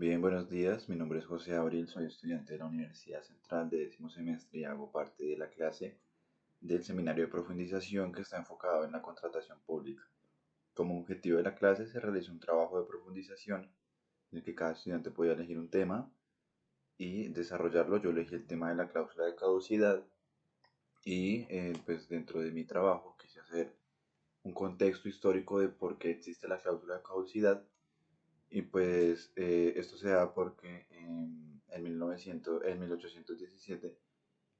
Bien, buenos días. Mi nombre es José Abril, soy estudiante de la Universidad Central de décimo semestre y hago parte de la clase del seminario de profundización que está enfocado en la contratación pública. Como objetivo de la clase se realiza un trabajo de profundización en el que cada estudiante puede elegir un tema y desarrollarlo. Yo elegí el tema de la cláusula de caducidad y pues dentro de mi trabajo quise hacer un contexto histórico de por qué existe la cláusula de caducidad. Y pues esto se da porque en 1817,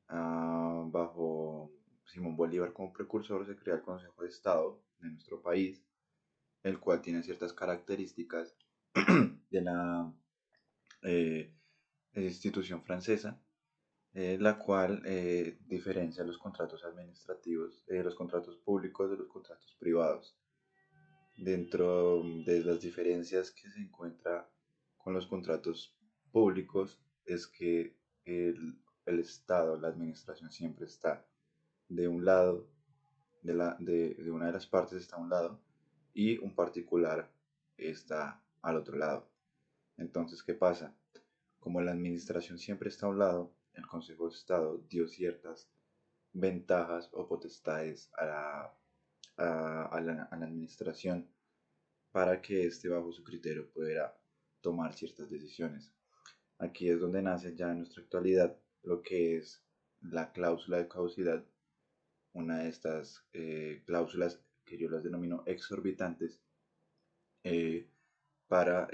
bajo Simón Bolívar como precursor, se crea el Consejo de Estado de nuestro país, el cual tiene ciertas características de la eh, institución francesa, la cual diferencia los contratos administrativos, los contratos públicos de los contratos privados. Dentro de las diferencias que se encuentra con los contratos públicos es que el Estado, la administración siempre está de un lado, de una de las partes está a un lado y un particular está al otro lado. Entonces, ¿qué pasa? Como la administración siempre está a un lado, el Consejo de Estado dio ciertas ventajas o potestades a la administración para que éste bajo su criterio pudiera tomar ciertas decisiones. Aquí es donde nace ya en nuestra actualidad lo que es la cláusula de caducidad, una de estas cláusulas que yo las denomino exorbitantes eh, para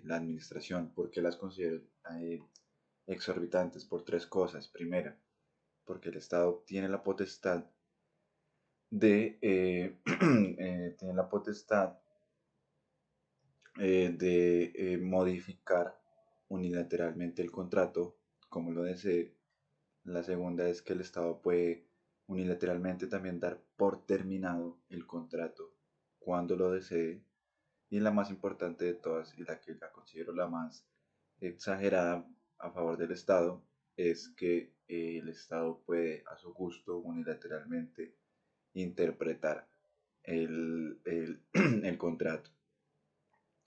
la administración. ¿Por qué las considero exorbitantes? Por tres cosas. Primera, porque el Estado tiene la potestad tiene la potestad de modificar unilateralmente el contrato como lo desee. La segunda es que el Estado puede unilateralmente también dar por terminado el contrato cuando lo desee. Y la más importante de todas, y la que la considero la más exagerada a favor del Estado, es que el Estado puede a su gusto unilateralmente interpretar el contrato.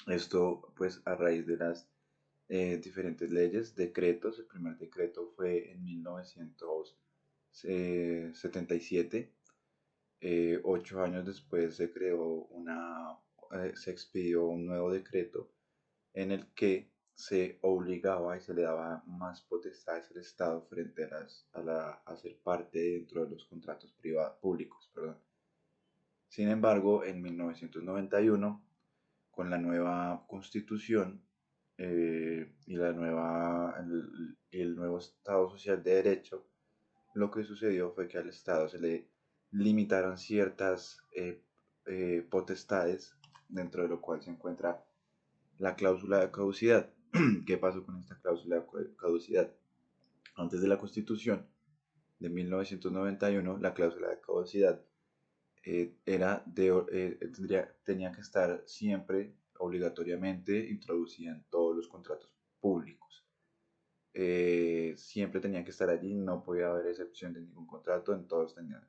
Esto pues a raíz de las diferentes leyes, decretos. El primer decreto fue en 1977. 8 años después se expidió un nuevo decreto en el que se obligaba y se le daba más potestades al Estado frente a ser parte dentro de los contratos públicos. Perdón. Sin embargo, en 1991, con la nueva constitución y el nuevo Estado Social de Derecho, lo que sucedió fue que al Estado se le limitaron ciertas potestades, dentro de lo cual se encuentra la cláusula de caducidad. ¿Qué pasó con esta cláusula de caducidad? Antes de la constitución de 1991, la cláusula de caducidad tenía que estar siempre obligatoriamente introducida en todos los contratos públicos. Siempre tenía que estar allí, no podía haber excepción de ningún contrato, en todos tenían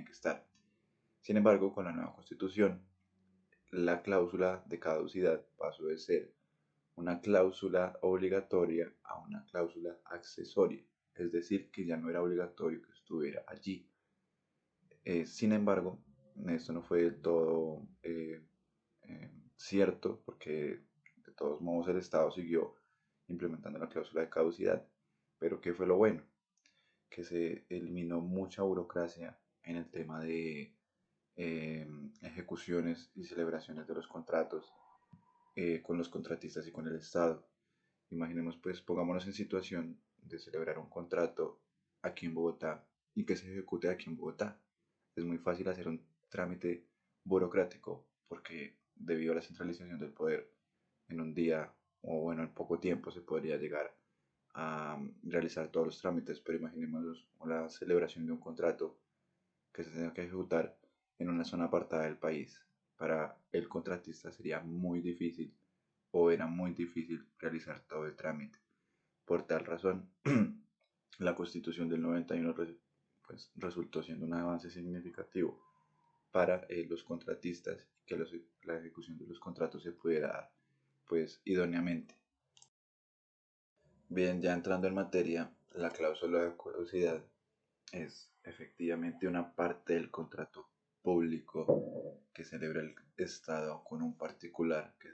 que estar. Sin embargo, con la nueva constitución, la cláusula de caducidad pasó de ser una cláusula obligatoria a una cláusula accesoria, es decir, que ya no era obligatorio que estuviera allí. Sin embargo, esto no fue del todo cierto, porque de todos modos el Estado siguió implementando la cláusula de caducidad. Pero ¿qué fue lo bueno? Que se eliminó mucha burocracia en el tema de ejecuciones y celebraciones de los contratos con los contratistas y con el Estado. Imaginemos, pues, pongámonos en situación de celebrar un contrato aquí en Bogotá y que se ejecute aquí en Bogotá. Es muy fácil hacer un trámite burocrático porque debido a la centralización del poder en un día o bueno, en poco tiempo se podría llegar a realizar todos los trámites, pero imaginemos la celebración de un contrato que se tenga que ejecutar en una zona apartada del país. Para el contratista sería muy difícil o era muy difícil realizar todo el trámite. Por tal razón, la Constitución del 91 pues, resultó siendo un avance significativo para los contratistas y que la ejecución de los contratos se pudiera dar pues idóneamente. Bien, ya entrando en materia, la cláusula de caducidad es efectivamente una parte del contrato público que celebra el Estado con un particular que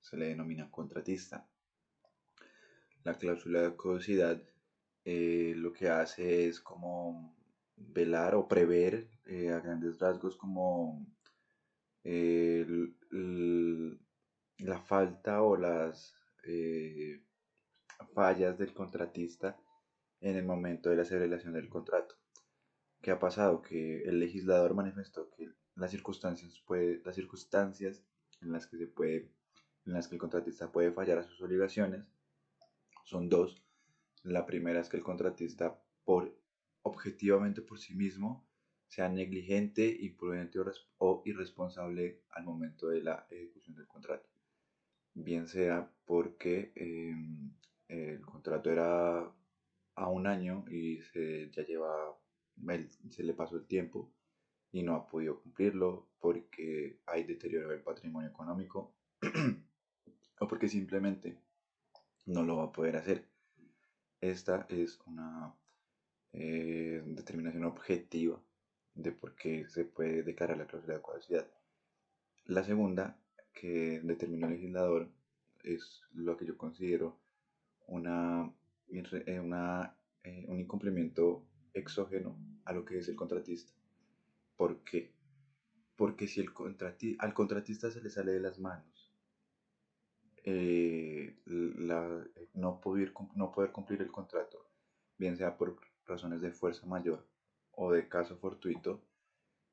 se le denomina contratista. La cláusula de caducidad lo que hace es como velar o prever a grandes rasgos como eh, la falta o las fallas del contratista en el momento de la celebración del contrato. ¿Qué ha pasado? Que el legislador manifestó que las circunstancias en las que en las que el contratista puede fallar a sus obligaciones son dos. La primera es que el contratista, objetivamente por sí mismo, sea negligente, imprudente o irresponsable al momento de la ejecución del contrato. Bien sea porque el contrato era a un año y se le pasó el tiempo y no ha podido cumplirlo porque hay deterioro del patrimonio económico o porque simplemente no lo va a poder hacer. Esta es una determinación objetiva de por qué se puede declarar la cláusula de caducidad. La segunda que determinó el legislador es lo que yo considero una, un incumplimiento exógeno a lo que es el contratista. ¿Por qué? Porque si al contratista se le sale de las manos no poder cumplir el contrato, bien sea por razones de fuerza mayor o de caso fortuito,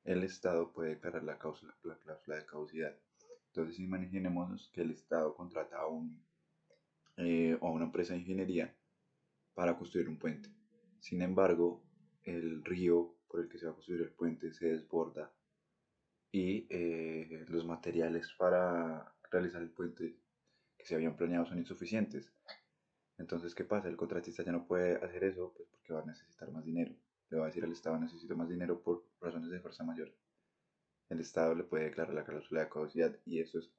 el Estado puede declarar la cláusula de caducidad. Entonces imaginemos que el Estado contrata a una empresa de ingeniería para construir un puente. Sin embargo, el río por el que se va a construir el puente se desborda y los materiales para realizar el puente que se habían planeado son insuficientes. Entonces, ¿qué pasa? El contratista ya no puede hacer eso pues porque va a necesitar más dinero. Le va a decir al Estado necesito más dinero por razones de fuerza mayor. El Estado le puede declarar la cláusula de caducidad y eso es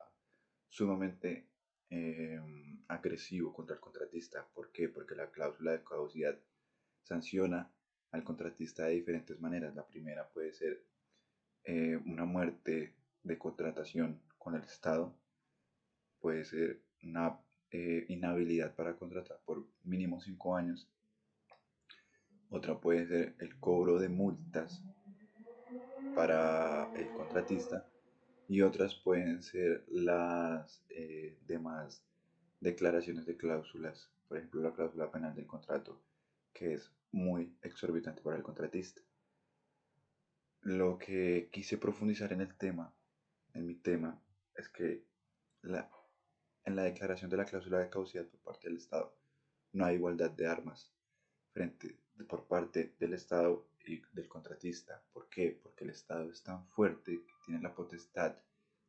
sumamente eh, agresivo contra el contratista. ¿Por qué? Porque la cláusula de caducidad sanciona al contratista de diferentes maneras. La primera puede ser una muerte de contratación con el Estado, puede ser una inhabilidad para contratar por mínimo 5 años, otra puede ser el cobro de multas para el contratista y otras pueden ser las demás declaraciones de cláusulas, por ejemplo la cláusula penal del contrato, que es muy exorbitante para el contratista. Lo que quise profundizar en mi tema, es que la, en la declaración de la cláusula de caducidad por parte del Estado no hay igualdad de armas por parte del Estado y del contratista. ¿Por qué? Porque el Estado es tan fuerte que tiene la potestad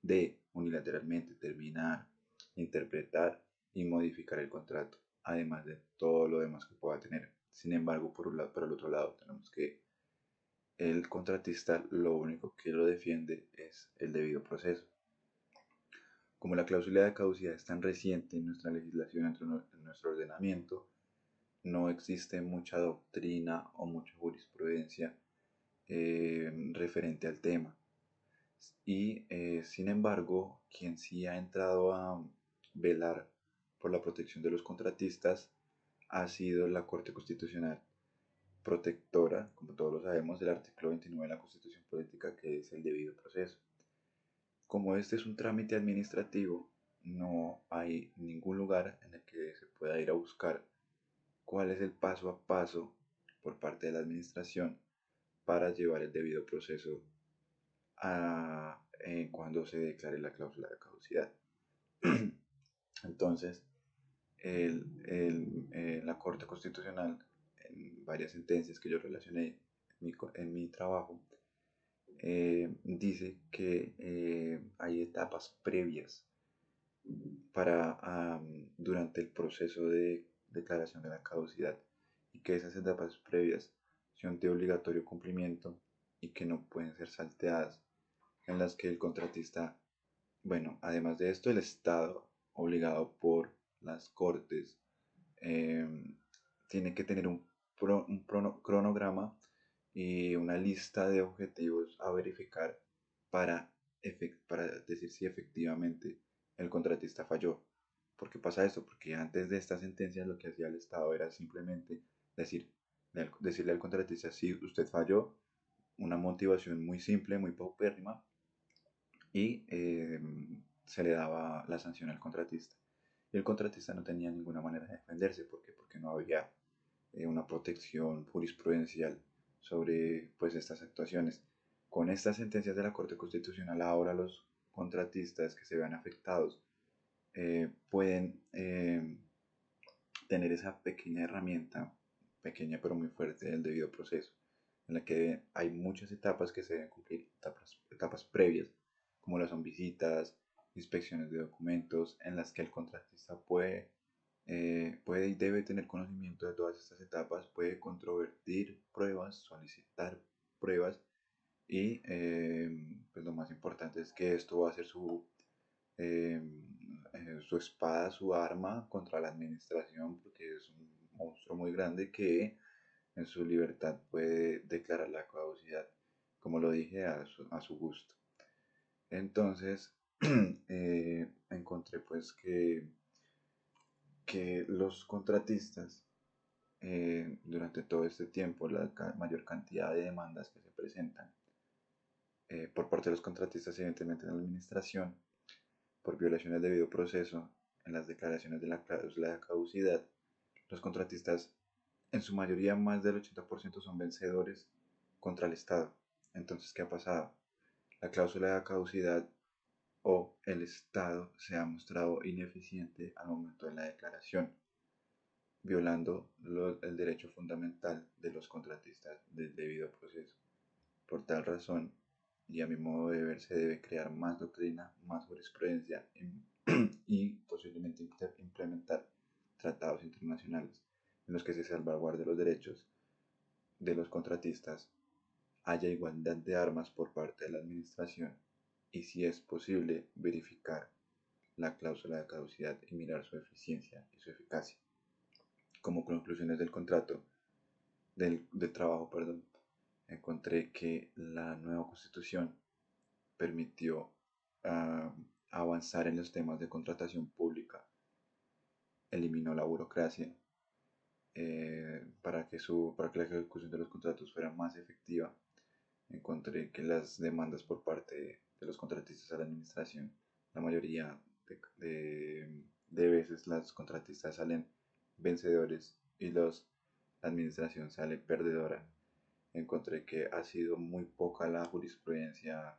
de unilateralmente terminar, interpretar y modificar el contrato, además de todo lo demás que pueda tener. Sin embargo, por el otro lado, tenemos que el contratista lo único que lo defiende es el debido proceso. Como la cláusula de caducidad es tan reciente en nuestra legislación, en nuestro ordenamiento, no existe mucha doctrina o mucha jurisprudencia referente al tema. Y sin embargo, quien sí ha entrado a velar por la protección de los contratistas ha sido la Corte Constitucional, protectora, como todos lo sabemos, del artículo 29 de la Constitución Política, que es el debido proceso. Como este es un trámite administrativo, no hay ningún lugar en el que se pueda ir a buscar cuál es el paso a paso por parte de la administración para llevar el debido proceso cuando se declare la cláusula de caducidad. Entonces, la Corte Constitucional, en varias sentencias que yo relacioné en mi trabajo, dice que hay etapas previas durante el proceso de declaración de la caducidad y que esas etapas previas son de obligatorio cumplimiento y que no pueden ser salteadas, en las que el contratista, bueno, además de esto, el Estado, obligado por las Cortes, tiene que tener cronograma y una lista de objetivos a verificar para, para decir si efectivamente el contratista falló. ¿Por qué pasa eso? Porque antes de esta sentencia lo que hacía el Estado era simplemente decir, decirle al contratista si usted falló, una motivación muy simple, muy paupérrima, y se le daba la sanción al contratista. Y el contratista no tenía ninguna manera de defenderse. ¿Por qué? Porque no había una protección jurisprudencial sobre pues, estas actuaciones. Con estas sentencias de la Corte Constitucional, ahora los contratistas que se vean afectados pueden tener esa pequeña herramienta, pequeña pero muy fuerte, del debido proceso, en la que hay muchas etapas que se deben cumplir, etapas previas, como las son visitas, inspecciones de documentos, en las que el contratista puede y debe tener conocimiento de todas estas etapas, puede controvertir pruebas, solicitar pruebas y pues lo más importante es que esto va a ser eh, su espada, su arma contra la administración, porque es un monstruo muy grande que en su libertad puede declarar la caducidad, como lo dije, a su gusto. Entonces, encontré pues que los contratistas, durante todo este tiempo, la mayor cantidad de demandas que se presentan por parte de los contratistas, evidentemente en la administración, por violaciones de debido proceso, en las declaraciones de la cláusula de caducidad, los contratistas, en su mayoría más del 80% son vencedores contra el Estado. Entonces, ¿qué ha pasado? La cláusula de caducidad o el Estado se ha mostrado ineficiente al momento de la declaración, violando el derecho fundamental de los contratistas del debido proceso. Por tal razón, y a mi modo de ver, se debe crear más doctrina, más jurisprudencia y posiblemente implementar tratados internacionales en los que se salvaguarde los derechos de los contratistas, haya igualdad de armas por parte de la administración y, si es posible, verificar la cláusula de caducidad y mirar su eficiencia y su eficacia. Como conclusiones del contrato, del trabajo, perdón, encontré que la nueva constitución permitió uh, avanzar en los temas de contratación pública, eliminó la burocracia para que la ejecución de los contratos fuera más efectiva. Encontré que las demandas por parte de los contratistas a la administración, la mayoría de veces las contratistas salen vencedores y la administración sale perdedora. Encontré que ha sido muy poca la jurisprudencia,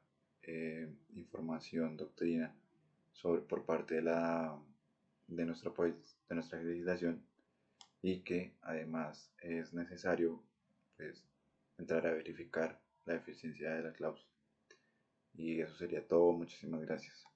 información, doctrina por parte de nuestro país, de nuestra legislación, y que además es necesario pues, entrar a verificar la eficiencia de la cláusula. Y eso sería todo. Muchísimas gracias.